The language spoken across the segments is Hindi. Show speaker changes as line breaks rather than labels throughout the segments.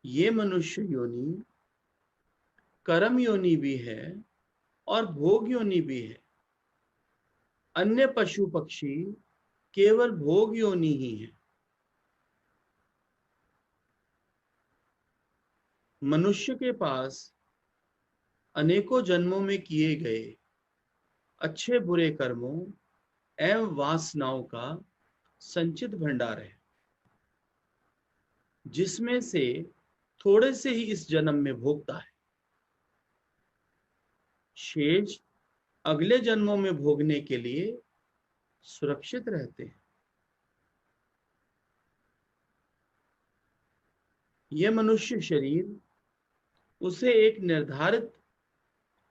ये मनुष्य योनि कर्म योनि भी है और भोग योनि भी है। अन्य पशु पक्षी केवल भोग योनि ही है। मनुष्य के पास अनेकों जन्मों में किए गए अच्छे बुरे कर्मों एवं वासनाओं का संचित भंडार है, जिसमें से थोड़े से ही इस जन्म में भोगता है। शेष अगले जन्मों में भोगने के लिए सुरक्षित रहते हैं। यह मनुष्य शरीर उसे एक निर्धारित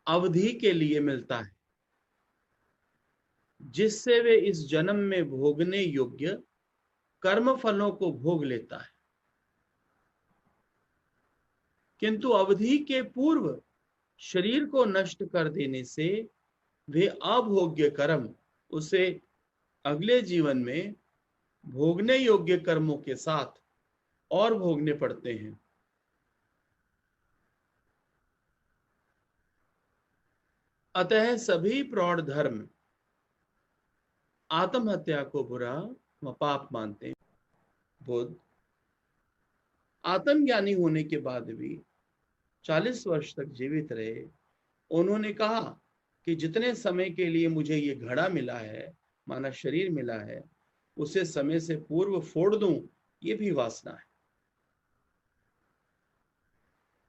अवधि के लिए मिलता है, जिससे वे इस जन्म में भोगने योग्य कर्म फलों को भोग लेता है। किंतु अवधि के पूर्व शरीर को नष्ट कर देने से वे अभोग्य कर्म उसे अगले जीवन में भोगने योग्य कर्मों के साथ और भोगने पड़ते हैं। अतः सभी प्रौढ़ धर्म आत्महत्या को बुरा व पाप मानते हैं। बुद्ध आत्मज्ञानी होने के बाद भी 40 वर्ष तक जीवित रहे। उन्होंने कहा कि जितने समय के लिए मुझे ये घड़ा मिला है, माना शरीर मिला है, उसे समय से पूर्व फोड़ दूं, ये भी वासना है।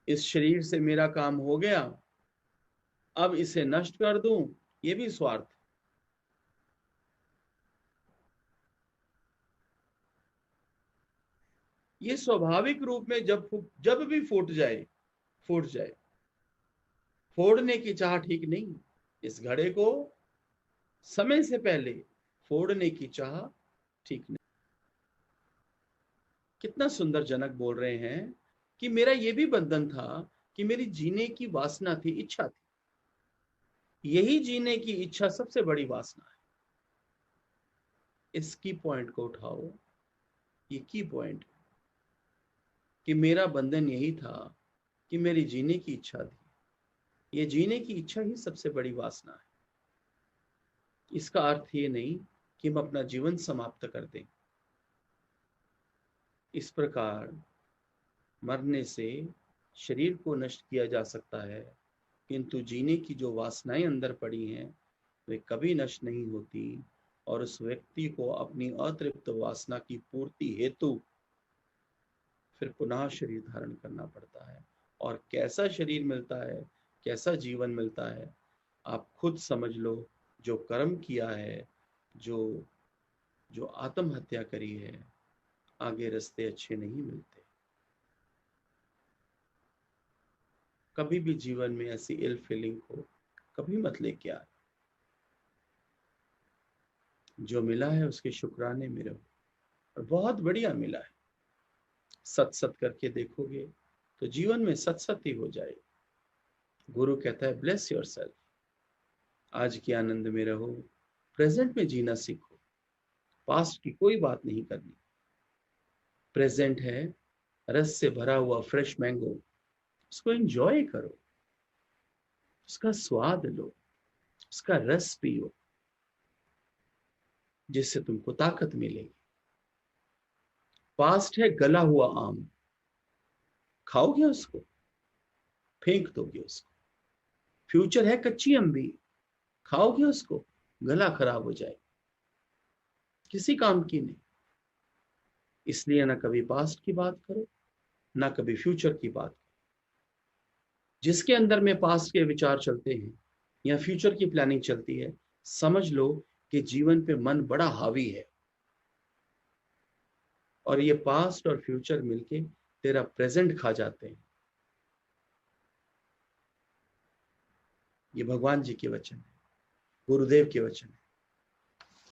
इस शरीर से मेरा काम हो गया, अब इसे नष्ट कर दूं, ये भी स्वार्थ। ये स्वाभाविक रूप में जब भी फूट जाए। फोड़ने की चाह ठीक नहीं। इस घड़े को समय से पहले फोड़ने की चाह ठीक नहीं। कितना सुंदर जनक बोल रहे हैं कि मेरा ये भी बंधन था कि मेरी जीने की वासना थी, इच्छा थी। यही जीने की इच्छा सबसे बड़ी वासना है। इस की पॉइंट को उठाओ। ये की पॉइंट कि मेरा बंधन यही था कि मेरी जीने की इच्छा थी। ये जीने की इच्छा ही सबसे बड़ी वासना है। इसका अर्थ ये नहीं कि हम अपना जीवन समाप्त कर दें। इस प्रकार मरने से शरीर को नष्ट किया जा सकता है, किंतु जीने की जो वासनाएं अंदर पड़ी हैं वे कभी नष्ट नहीं होती, और उस व्यक्ति को अपनी अतृप्त वासना की पूर्ति हेतु फिर पुनः शरीर धारण करना पड़ता है। और कैसा शरीर मिलता है, कैसा जीवन मिलता है, आप खुद समझ लो। जो कर्म किया है, जो जो आत्महत्या करी है, आगे रास्ते अच्छे नहीं मिलते। कभी भी जीवन में ऐसी इल फीलिंग को कभी मत लेके आए। जो मिला है उसके शुक्राने में रहो, और बहुत बढ़िया मिला है। सत करके देखोगे तो जीवन में सत ही हो जाए। गुरु कहता है ब्लेस योरसेल्फ। आज के आनंद में रहो, प्रेजेंट में जीना सीखो। पास्ट की कोई बात नहीं करनी। प्रेजेंट है रस से भरा हुआ फ्रेश मैंगो, उसको एंजॉय करो, उसका स्वाद लो, उसका रस पियो, जिससे तुमको ताकत मिलेगी। पास्ट है गला हुआ आम, खाओगे उसको, फेंक दोगे उसको। फ्यूचर है कच्ची अम्बी, खाओगे उसको, गला खराब हो जाए, किसी काम की नहीं। इसलिए ना कभी पास्ट की बात करो, ना कभी फ्यूचर की बात करो। जिसके अंदर में पास्ट के विचार चलते हैं या फ्यूचर की प्लानिंग चलती है, समझ लो कि जीवन पे मन बड़ा हावी है, और ये पास्ट और फ्यूचर मिलके तेरा प्रेजेंट खा जाते हैं। ये भगवान जी के वचन है, गुरुदेव के वचन है।